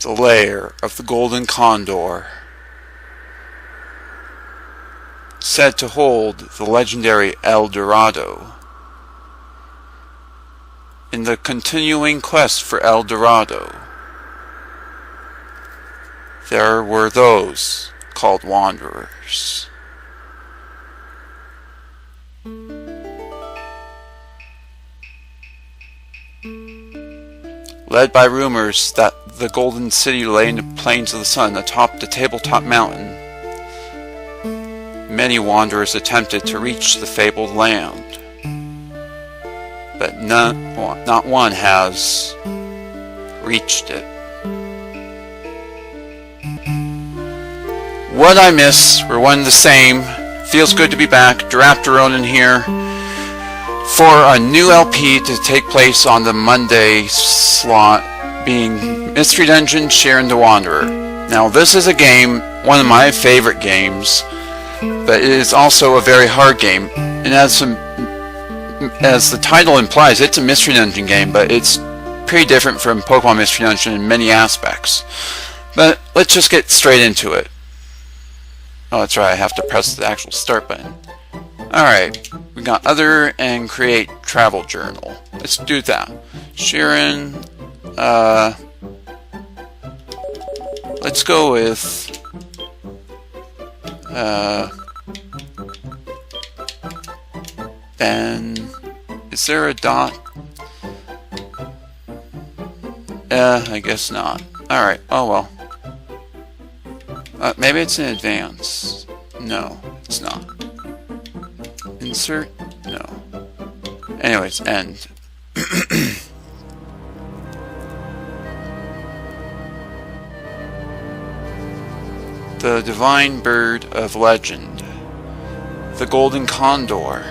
the lair of the golden condor, said to hold the legendary El Dorado. In the continuing quest for El Dorado, there were those called wanderers. Led by rumors that the Golden City lay in the plains of the sun atop the tabletop mountain, many wanderers attempted to reach the fabled land, but not one has reached it. What I miss, we're one and the same. Feels good to be back. Giraffe in here for a new LP to take place on the Monday slot, being Mystery Dungeon Shiren the Wanderer. Now this is a game, one of my favorite games, but it is also a very hard game, and as the title implies, it's a Mystery Dungeon game, but it's pretty different from Pokemon Mystery Dungeon in many aspects. But let's just get straight into it. Oh, that's right, I have to press the actual start button. Alright, we got other and create travel journal. Let's do that. Shiren, let's go with, Ben, is there a dot? I guess not. Alright, oh well. Maybe it's in advance. No, it's not. Insert? No. Anyways, end. The divine bird of legend, the golden condor.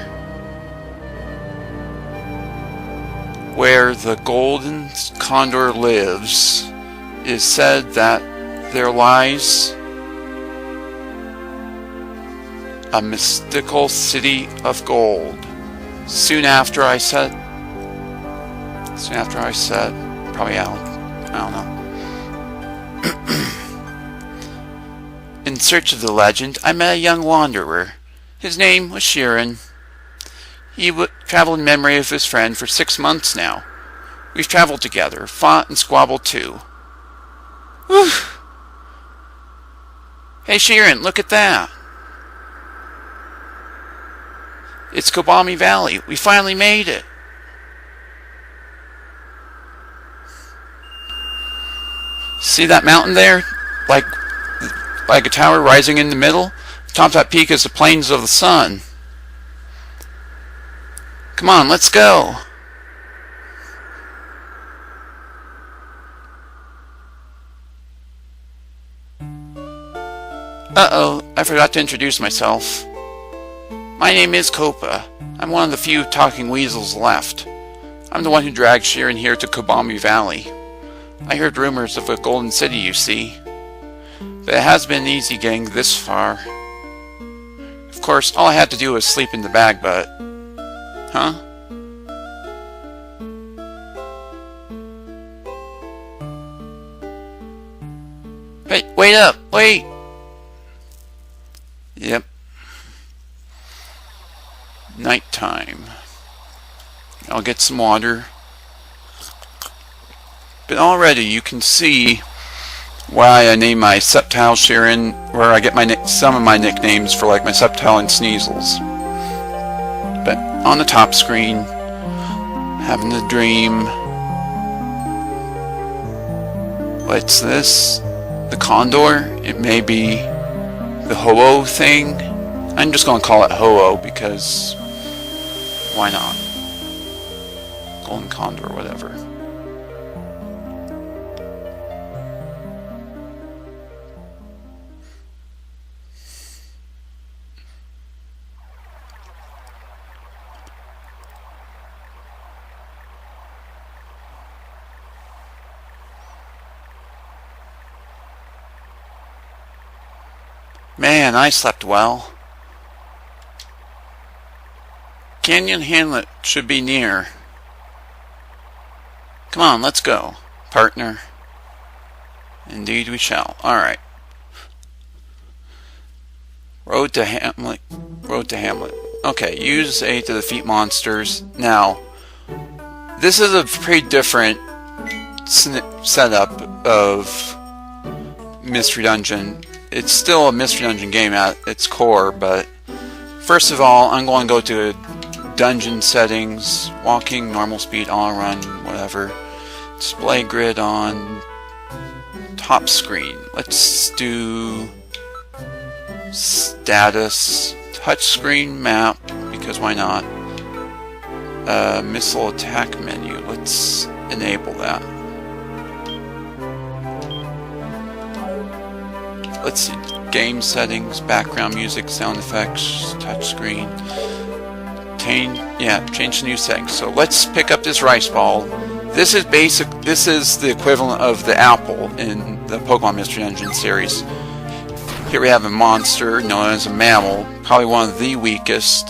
Where the golden condor lives, it is said that there lies a mystical city of gold. Soon after I said, probably out, I don't know. In search of the legend, I met a young wanderer. His name was Shiren. He traveled in memory of his friend for 6 months now. We've traveled together, fought and squabbled too. Whew. Hey Shiren, look at that. It's Kobami Valley. We finally made it. See that mountain there? Like a tower rising in the middle? Atop that peak is the plains of the sun. Come on, let's go. Uh-oh, I forgot to introduce myself. My name is Copa. I'm one of the few talking weasels left. I'm the one who dragged Shiren here to Kobami Valley. I heard rumors of a golden city, you see. But it has been easy getting this far. Of course, all I had to do was sleep in the bag, but... Huh? Hey, wait up! Wait! Yep. Nighttime. I'll get some water. But already you can see why I named my Sceptile Shiren, where I get some of my nicknames for like my Sceptile and Sneasels. But on the top screen, having a dream. What's this? The Condor? It may be the Ho-Oh thing. I'm just going to call it Ho-Oh because why not? Golden Condor, whatever. Man, I slept well. Canyon Hamlet should be near. Come on, let's go, partner. Indeed we shall. Alright. Road to Hamlet. Road to Hamlet. Okay, use A to defeat monsters. Now, this is a pretty different setup of Mystery Dungeon. It's still a Mystery Dungeon game at its core, but first of all, I'm going to go to dungeon settings, walking, normal speed, all run, whatever. Display grid on top screen. Let's do status, touchscreen map, because why not? Missile attack menu. Let's enable that. Let's see. Game settings, background music, sound effects, touchscreen. Change the new settings. So let's pick up this rice ball. This is basic. This is the equivalent of the apple in the Pokemon Mystery Dungeon series. Here we have a monster known as a mammal, probably one of the weakest,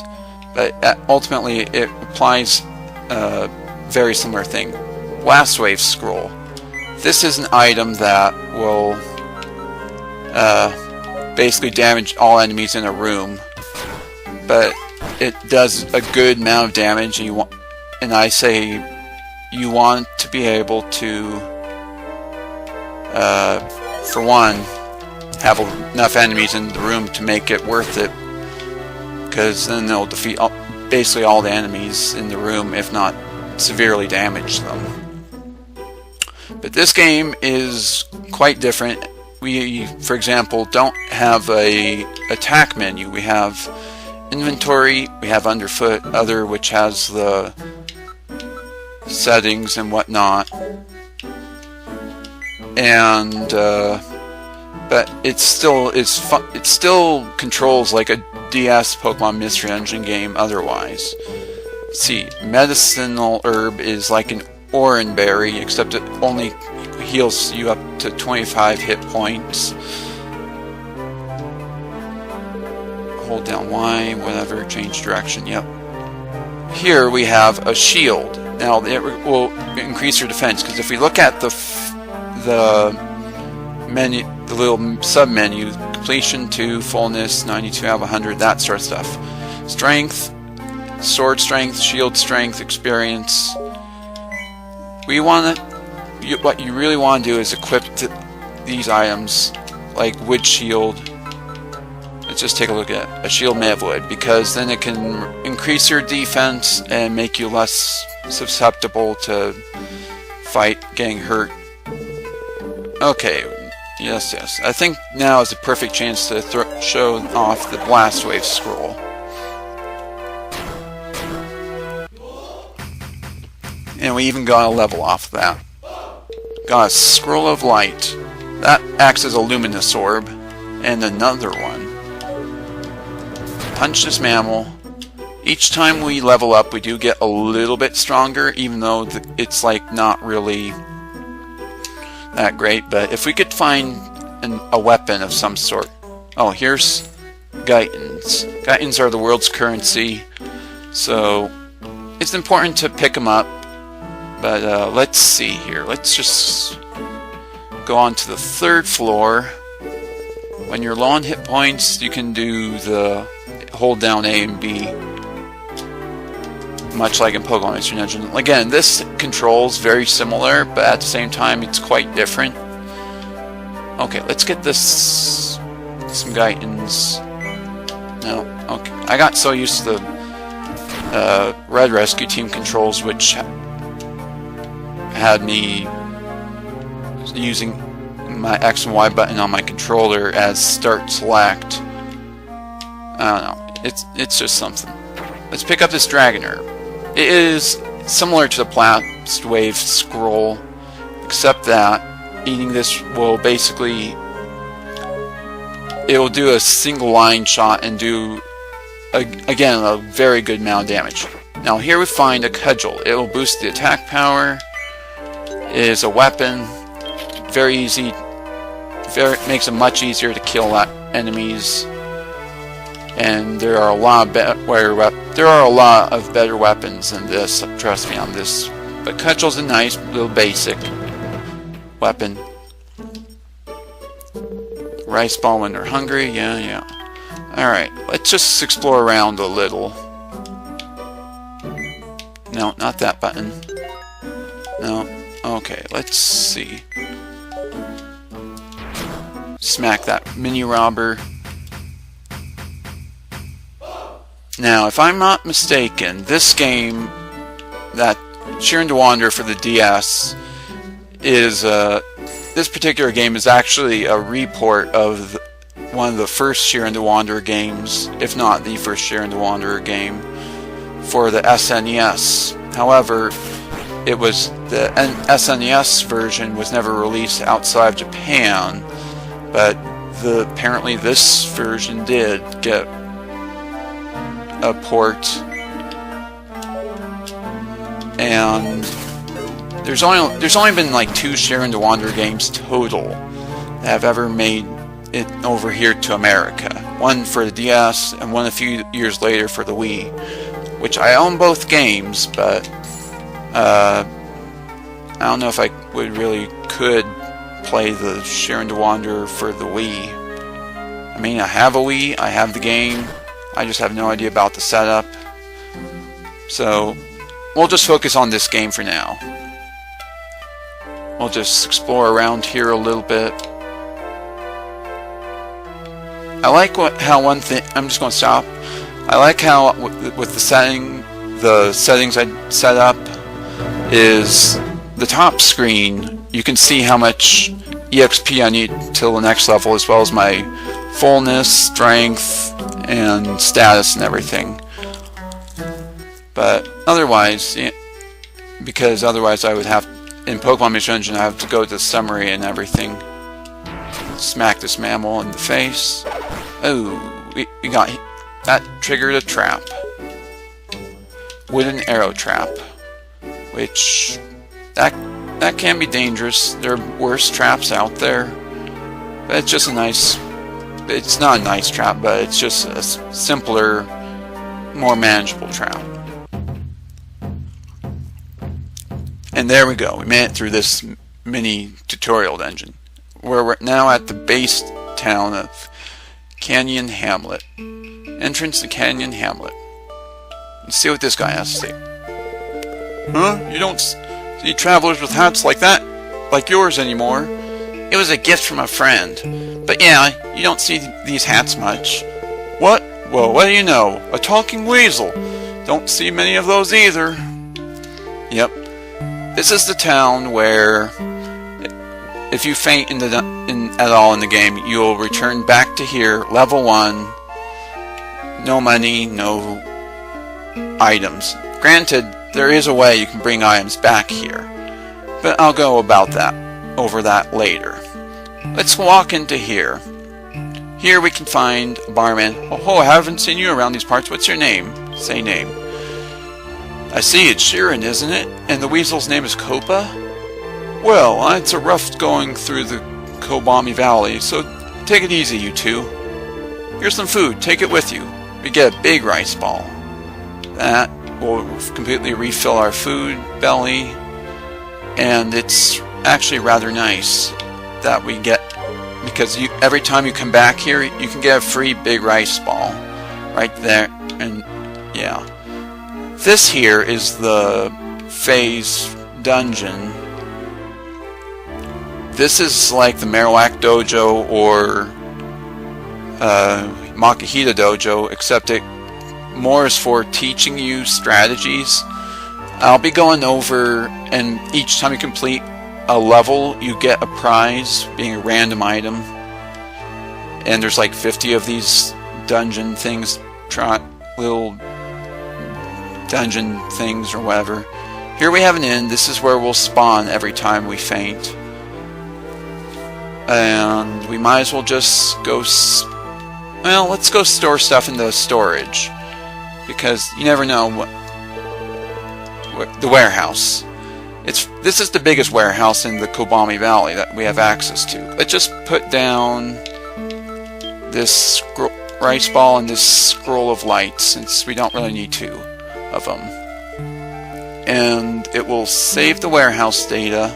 but ultimately it applies a very similar thing. Blast Wave Scroll. This is an item that will basically damage all enemies in a room, but it does a good amount of damage, and I say you want to be able to, for one, have enough enemies in the room to make it worth it, because then they'll defeat basically all the enemies in the room, if not severely damage them. But this game is quite different. We, for example, don't have a attack menu. We have inventory, we have underfoot, other, which has the settings and whatnot, and but it still controls like a DS Pokemon Mystery Dungeon game otherwise. Let's see, medicinal herb is like an Oranberry, except it only heals you up to 25 hit points. Hold down Y, whatever, change direction, yep. Here we have a shield. Now it will increase your defense, because if we look at the menu, the little sub-menu, completion 2, fullness, 92 out of 100, that sort of stuff. Strength, sword strength, shield strength, experience. What you really want to do is equip these items, like wood shield. Let's just take a look at a shield made of wood, because then it can increase your defense and make you less susceptible to fight getting hurt. Okay, yes. I think now is the perfect chance to show off the Blast Wave Scroll. And we even got a level off of that. Got a Scroll of Light. That acts as a luminous orb. And another one. Punch this mammal. Each time we level up, we do get a little bit stronger, even though it's like not really that great. But if we could find a weapon of some sort. Oh, here's Guytons. Guytons are the world's currency, so it's important to pick them up. But let's see here. Let's just go on to the 3rd floor. When you're low on hit points, you can do the hold down A and B, much like in Pokemon Mystery Dungeon. Again, this controls very similar, but at the same time, it's quite different. Okay, let's get some Guytons. No, okay. I got so used to the Red Rescue Team controls, which had me using my X and Y button on my controller as start select. I don't know. It's just something. Let's pick up this Dragon Herb. It is similar to the Blast Wave Scroll, except that eating this will basically, it will do a single line shot and do again a very good amount of damage. Now here we find a Cudgel. It will boost the attack power. It is a weapon, very easy. Makes it much easier to kill enemies, and there are a lot of better weapons than this. Trust me on this. But Cudgel's a nice little basic weapon. Rice ball when they're hungry. Yeah. Alright, let's just explore around a little. No, not that button. No. Okay, let's see. Smack that mini robber. Now, if I'm not mistaken, this game, that Shiren the Wanderer for the DS, is this particular game is actually a report of one of the first Shiren the Wanderer games, if not the first Shiren the Wanderer game, for the SNES. However, it was the SNES version was never released outside of Japan, but apparently this version did get a port, and there's only been like 2 Shiren the Wanderer games total that have ever made it over here to America. One for the DS and one a few years later for the Wii, which I own both games, but I don't know if I could play the Shiren the Wanderer for the Wii. I mean, I have a Wii, I have the game, I just have no idea about the setup. So, we'll just focus on this game for now. We'll just explore around here a little bit. I like how one thing, I'm just going to stop. I like how with the settings I set up is the top screen. You can see how much EXP I need till the next level, as well as my fullness, strength, and status and everything. But otherwise, because otherwise I would have, in Pokemon Mission Engine, I have to go to the summary and everything. Smack this mammal in the face. Oh, we got, that triggered a trap. Wooden arrow trap. Which, that can be dangerous. There are worse traps out there. But it's just a nice, it's not a nice trap, but it's just a simpler, more manageable trap. And there we go. We made it through this mini tutorial dungeon. We're now at the base town of Canyon Hamlet. Entrance to Canyon Hamlet. Let's see what this guy has to say. Huh? You don't see travelers with hats like that, like yours anymore. It was a gift from a friend. But yeah, you don't see these hats much. What? Well, what do you know? A talking weasel. Don't see many of those either. Yep. This is the town where, if you faint at all in the game, you'll return back to here, level 1. No money, no items. Granted, there is a way you can bring items back here, but I'll go over that later. Let's walk into here. Here we can find a barman. Oh, I haven't seen you around these parts. What's your name? Say name. I see, it's Shiren, isn't it? And the weasel's name is Copa? Well, it's a rough going through the Kobami Valley, so take it easy, you two. Here's some food, take it with you. We get a big rice ball. That will completely refill our food belly, and it's actually rather nice that we get, because every time you come back here, you can get a free big rice ball right there, and yeah. This here is the phase dungeon. This is like the Marowak Dojo or Makihita Dojo, except it more is for teaching you strategies. I'll be going over, and each time you complete a level, you get a prize, being a random item. And there's like 50 of these dungeon things, little dungeon things or whatever. Here we have an inn. This is where we'll spawn every time we faint. And we might as well just go... Well, let's go store stuff in the storage. Because you never know the warehouse. This is the biggest warehouse in the Kobami Valley that we have access to. Let's just put down this rice ball and this scroll of light, since we don't really need 2 of them. And it will save the warehouse data.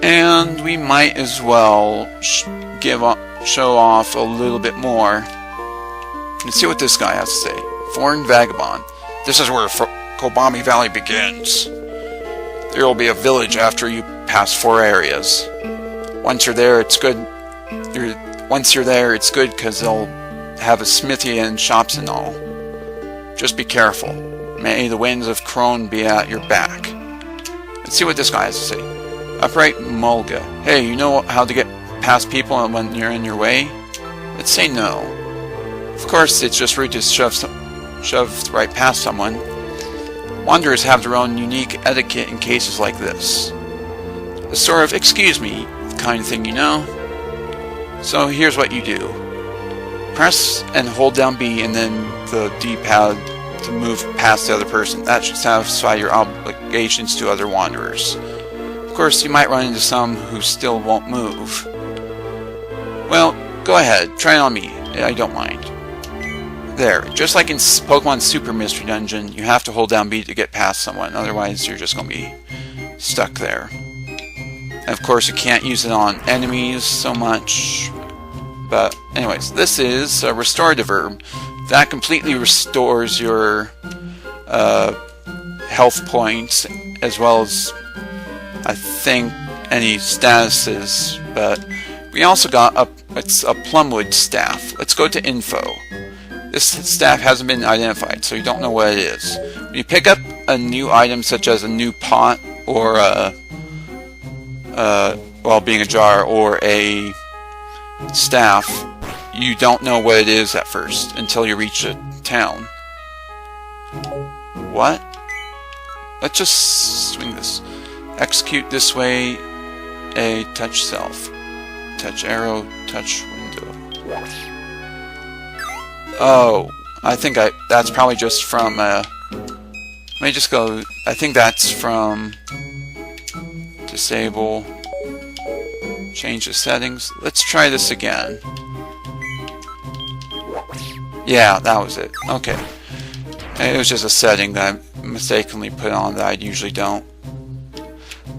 And we might as well show off a little bit more. Let's see what this guy has to say. Foreign Vagabond. This is where Kobami Valley begins. There will be a village after you pass 4 areas. Once you're there, it's good. Once you're there, it's good because they'll have a smithy and shops and all. Just be careful. May the winds of Krone be at your back. Let's see what this guy has to say. Upright Mulga. Hey, you know how to get past people when you're in your way? Let's say no. Of course, it's just rude to shove right past someone. Wanderers have their own unique etiquette in cases like this. The sort of, excuse me, kind of thing, you know? So here's what you do. Press and hold down B and then the D-pad to move past the other person. That should satisfy your obligations to other wanderers. Of course, you might run into some who still won't move. Well, go ahead, try it on me. I don't mind. There, just like in Pokemon Super Mystery Dungeon, you have to hold down B to get past someone, otherwise you're just going to be stuck there. And of course, you can't use it on enemies so much. But anyways, this is a restorative verb. That completely restores your health points, as well as, I think, any statuses. But we also got it's a Plumwood staff. Let's go to info. This staff hasn't been identified, so you don't know what it is. When you pick up a new item, such as a new pot, or well, being a jar, or a staff, you don't know what it is at first, until you reach a town. What? Let's just swing this. Execute this way, a touch self. Touch arrow, touch window. Oh, I think that's probably just from, let me just go, I think that's from disable, change the settings. Let's try this again. Yeah, that was it. Okay. It was just a setting that I mistakenly put on that I usually don't.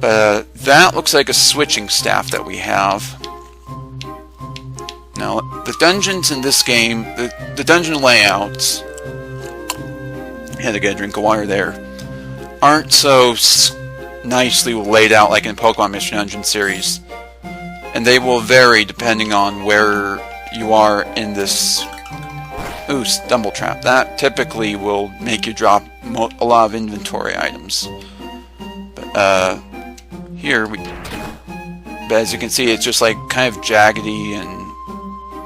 But that looks like a switching staff that we have. Now, the dungeons in this game, the dungeon layouts, had to get a drink of water there, aren't so nicely laid out like in Pokemon Mystery Dungeon series. And they will vary depending on where you are in this... Ooh, Stumble Trap. That typically will make you drop a lot of inventory items. But, here, but as you can see, it's just like kind of jaggedy and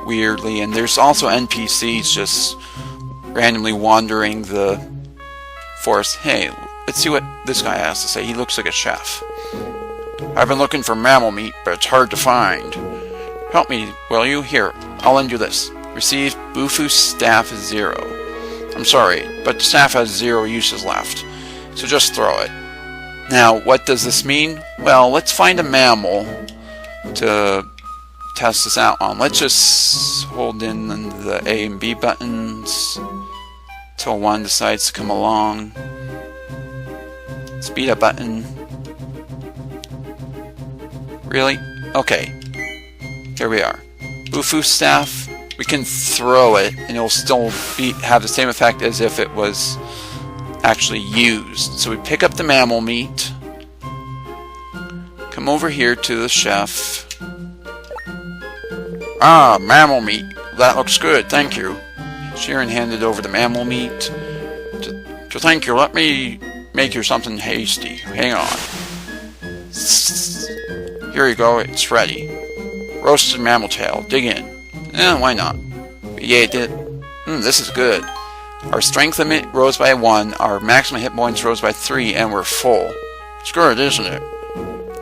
weirdly, and there's also NPCs just randomly wandering the forest. Hey, let's see what this guy has to say. He looks like a chef. I've been looking for mammal meat, but it's hard to find. Help me, will you? Here, I'll lend you this. Receive Bufu's staff 0. I'm sorry, but the staff has 0 uses left, so just throw it. Now, what does this mean? Well, let's find a mammal to test this out on. Let's just hold in the A and B buttons till one decides to come along. Speed up button. Really? Okay. Here we are. Bufu staff. We can throw it and it'll still have the same effect as if it was actually used. So we pick up the mammal meat. Come over here to the chef. Ah, mammal meat. That looks good, thank you. Shiren handed over the mammal meat. To thank you, let me make you something hasty. Hang on. Here you go, it's ready. Roasted mammal tail, dig in. Why not? We ate it. This is good. Our strength limit rose by 1, our maximum hit points rose by 3, and we're full. It's good, isn't it?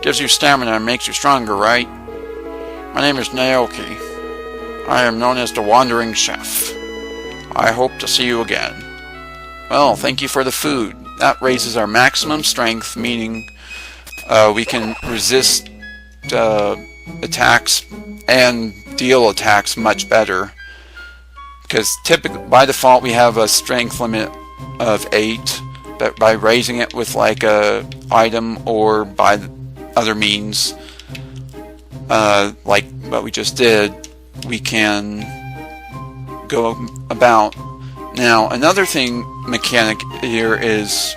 Gives you stamina and makes you stronger, right? My name is Naoki. I am known as the Wandering Chef. I hope to see you again. Well, thank you for the food. That raises our maximum strength, meaning we can resist attacks and deal attacks much better. Because typically, by default, we have a strength limit of 8, but by raising it with like a item or by other means, like what we just did, we can go about. Now, another mechanic here is,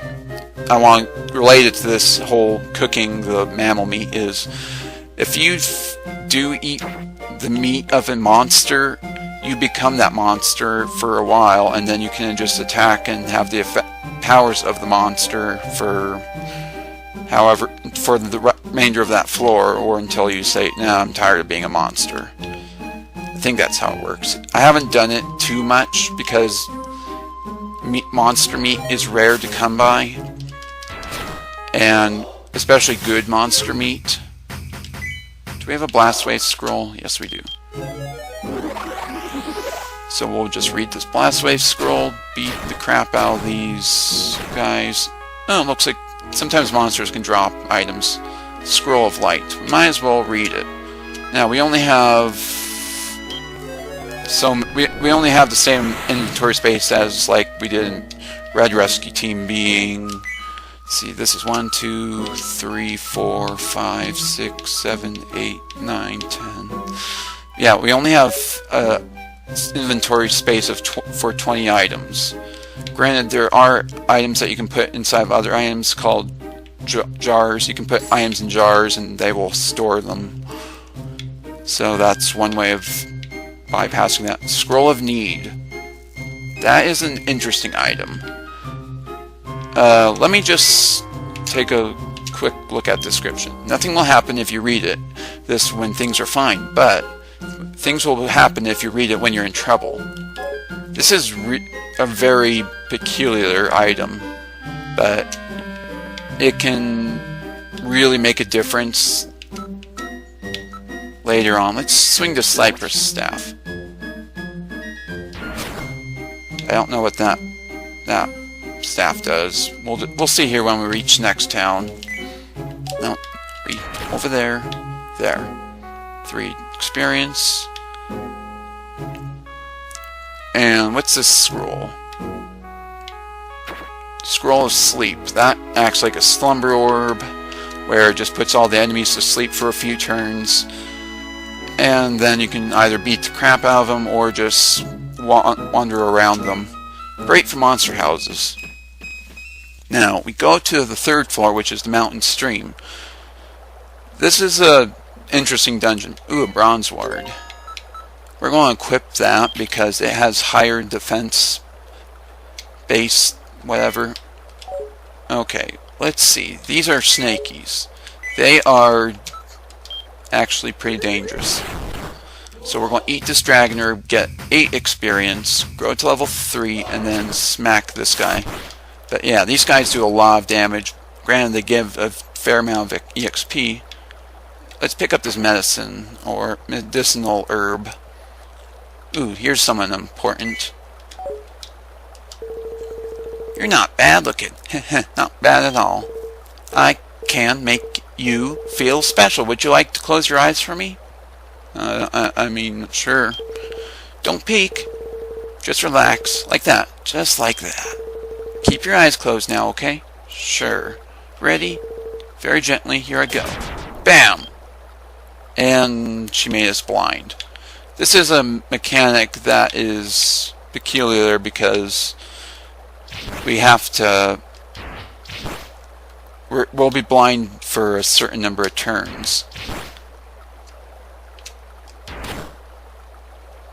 I want related to this whole cooking the mammal meat, is if you do eat the meat of a monster, you become that monster for a while, and then you can just attack and have the powers of the monster for the remainder of that floor, or until you say, "Nah, I'm tired of being a monster." I think that's how it works. I haven't done it too much because monster meat is rare to come by, and especially good monster meat. Do we have a blast wave scroll? Yes, we do. So we'll just read this blast wave scroll, beat the crap out of these guys. Oh, it looks like sometimes monsters can drop items. Scroll of Light. We might as well read it. Now we only have we only have the same inventory space as like we did in Red Rescue Team, being, let's see, this is 1, 2, 3, 4, 5, 6, 7, 8, 9, 10. Yeah, we only have inventory space of for 20 items. Granted, there are items that you can put inside of other items called jars. You can put items in jars and they will store them. So that's one way of bypassing that. Scroll of Need. That is an interesting item. Let me just take a quick look at the description. Nothing will happen if you read it when things are fine, but things will happen if you read it when you're in trouble. This is a very peculiar item, but it can really make a difference later on. Let's swing the Cypress Staff. I don't know what that staff does. We'll see here when we reach next town. No, 3 over there. 3 experience. And what's this scroll? Scroll of Sleep. That acts like a slumber orb, where it just puts all the enemies to sleep for a few turns, and then you can either beat the crap out of them or just wander around them. Great for monster houses. Now we go to the 3rd floor, which is the mountain stream. This is a interesting dungeon. Ooh, a bronze ward. We're going to equip that because it has higher defense base, whatever. Okay, let's see. These are snakies. They are actually pretty dangerous. So we're going to eat this dragon herb, get 8 experience, grow to level 3, and then smack this guy. But yeah, these guys do a lot of damage. Granted, they give a fair amount of EXP. Let's pick up this medicine, or medicinal herb. Ooh, here's someone important. You're not bad looking. Not bad at all. I can make you feel special. Would you like to close your eyes for me? I mean, sure. Don't peek. Just relax. Like that. Just like that. Keep your eyes closed now, okay? Sure. Ready? Very gently. Here I go. Bam! And she made us blind. This is a mechanic that is peculiar because we have to... We'll be blind for a certain number of turns.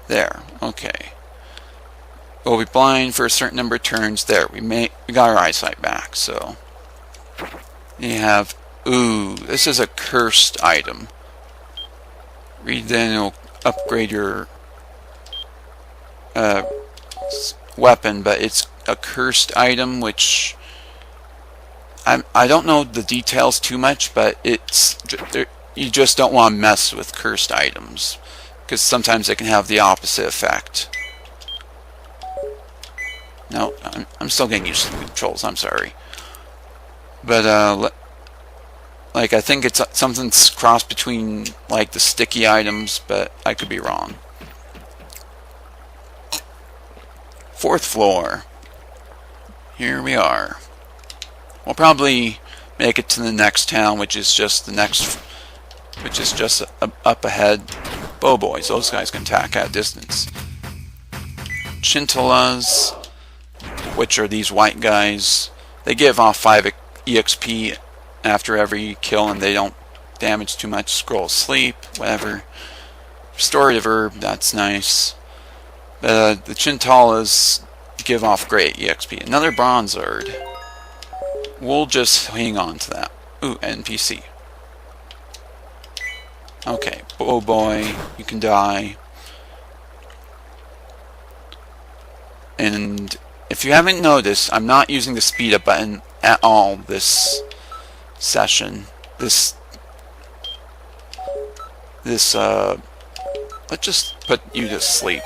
There. Okay. We'll be blind for a certain number of turns. There. We got our eyesight back. So you have... Ooh, this is a cursed item. Read, then it'll upgrade your weapon, but it's a cursed item, which I don't know the details too much, but you just don't want to mess with cursed items because sometimes they can have the opposite effect. No, I'm still getting used to the controls. I'm sorry, but like, I think it's something crossed between, like, the sticky items, but I could be wrong. 4th floor. Here we are. We'll probably make it to the next town, which is just up ahead. Bow boys, those guys can attack at a distance. Chintallas, which are these white guys, they give off 5 EXP after every kill, and they don't damage too much. Scroll of Sleep, whatever. Restorative Herb, that's nice. The Chintallas give off great EXP. Another Bronze Erd. We'll just hang on to that. Ooh, NPC. Okay, oh boy, you can die. And if you haven't noticed, I'm not using the speed up button at all this session. Let's just put you to sleep.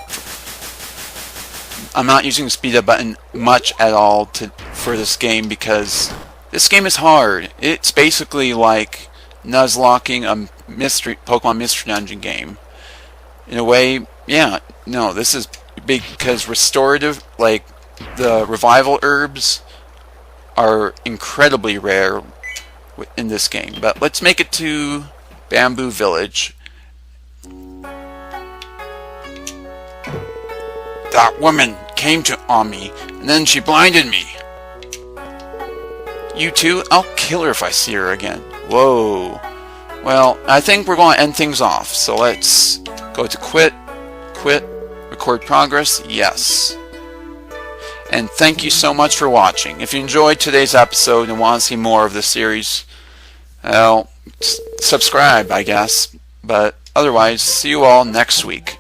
I'm not using the speed up button much at all for this game because this game is hard. It's basically like nuzlocking a Pokemon Mystery Dungeon game. In a way, yeah, no, this is big because restorative, like the revival herbs, are incredibly rare in this game. But let's make it to Bamboo Village. That woman came on me, and then she blinded me. You too? I'll kill her if I see her again. Whoa. Well, I think we're going to end things off. So let's go to quit, record progress, yes. And thank you so much for watching. If you enjoyed today's episode and want to see more of this series, well, subscribe, I guess. But otherwise, see you all next week.